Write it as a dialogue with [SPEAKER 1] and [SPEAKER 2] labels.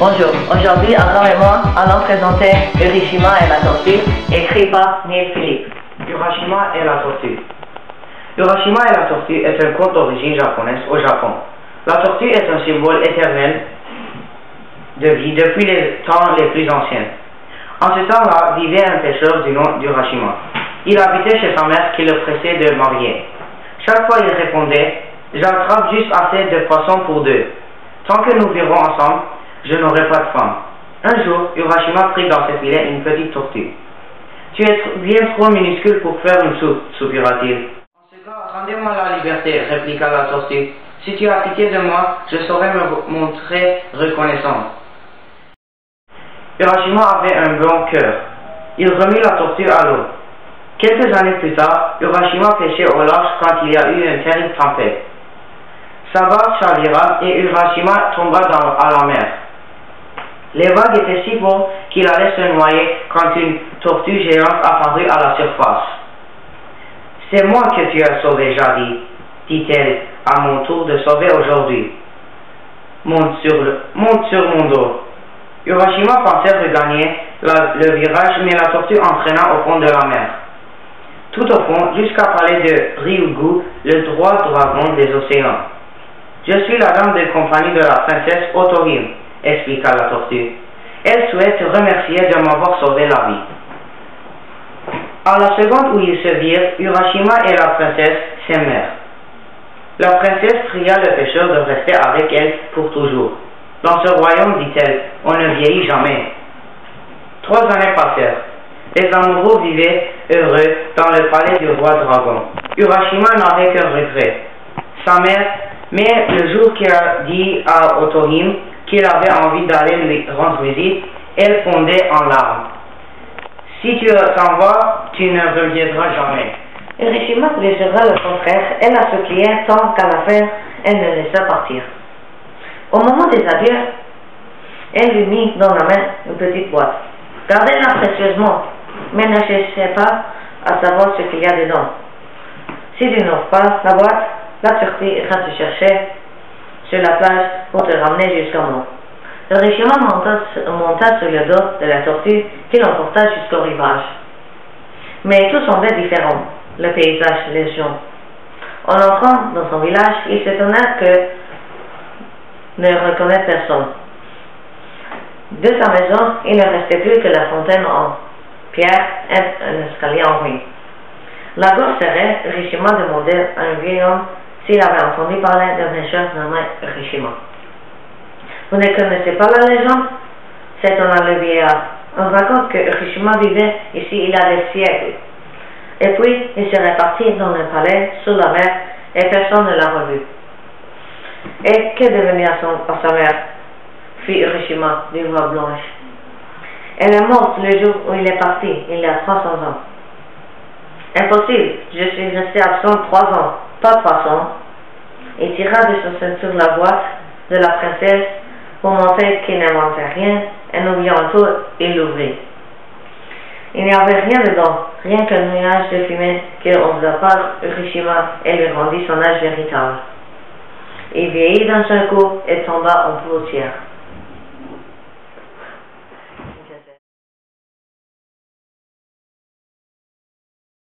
[SPEAKER 1] Bonjour, aujourd'hui Abraham et moi allons présenter Urashima et la tortue, écrit par Neil Philippe.
[SPEAKER 2] Urashima et la tortue. Urashima et la tortue est un conte d'origine japonaise au Japon. La tortue est un symbole éternel de vie depuis les temps les plus anciens. En ce temps-là vivait un pêcheur du nom d'Urashima. Il habitait chez sa mère qui le pressait de marier. Chaque fois il répondait « J'attrape juste assez de poissons pour deux. Tant que nous vivrons ensemble, je n'aurai pas de femme. » Un jour, Urashima prit dans ses filets une petite tortue. « Tu es bien trop minuscule pour faire une soupe, soupira-t-il. »« En ce cas, rendez-moi la liberté, répliqua la tortue. Si tu as pitié de moi, je saurai me montrer reconnaissant. » Urashima avait un bon cœur. Il remit la tortue à l'eau. Quelques années plus tard, Urashima pêchait au large quand il y a eu une terrible tempête. Sa barque chavira et Urashima tomba à la mer. Les vagues étaient si fortes qu'il allait se noyer quand une tortue géante apparut à la surface. « C'est moi que tu as sauvé jadis, dit-elle, à mon tour de sauver aujourd'hui. Monte sur mon dos. » Urashima pensait regagner le virage, mais la tortue entraîna au fond de la mer. Tout au fond, jusqu'à parler de Ryugu, le droit dragon des océans. « Je suis la dame de compagnie de la princesse Otohime, » expliqua la tortue. « Elle souhaite te remercier de m'avoir sauvé la vie. » À la seconde où ils se virent, Urashima et la princesse s'aimèrent. La princesse pria le pêcheur de rester avec elle pour toujours. « Dans ce royaume, dit-elle, on ne vieillit jamais. » 3 années passèrent. Les amoureux vivaient heureux dans le palais du roi dragon. Urashima n'avait qu'un regret. Sa mère, mais le jour qu'il a dit à Otohime qu'il avait envie d'aller lui rendre visite, elle fondait en larmes. « Si tu t'en vas, tu ne reviendras jamais. »
[SPEAKER 1] Urashima plaisira le contraire et la suppliait tant qu'à la fin, elle le laissa partir. Au moment des adieux, elle lui mit dans la main une petite boîte. « Gardez-la précieusement, mais ne cherchez pas à savoir ce qu'il y a dedans. Si tu n'ouvres pas la boîte, la tortue ira te chercher sur la plage pour te ramener jusqu'à moi. » Urashima monta sur le dos de la tortue qui l'emporta jusqu'au rivage. Mais tout semblait différent, le paysage, les gens. En entrant dans son village, il s'étonna que ne reconnaît personne. De sa maison, il ne restait plus que la fontaine en pierre et un escalier en ruine. La gorge serrée, Urashima demandait à un vieil homme s'il avait entendu parler d'un pêcheur nommé Urashima. « Vous ne connaissez pas la légende ?» s'étonna le vieillard. « On raconte que Urashima vivait ici il y a des siècles. Et puis, il serait parti dans un palais sous la mer et personne ne l'a revu. » « Et qu'est devenu à sa mère ?» fit Urashima d'une voix blanche. « Elle est morte le jour où il est parti, il y a 300 ans. »« Impossible, je suis resté absent 3 ans, pas 300. » Il tira de sa ceinture la boîte de la princesse pour montrer qu'il n'inventait rien, et n'oubliant tout, il l'ouvrit. Il n'y avait rien dedans, rien qu'un nuage de fumée qui enveloppa par Urashima et lui rendit son âge véritable. Il vieillit d'un seul coup et tomba en poussière.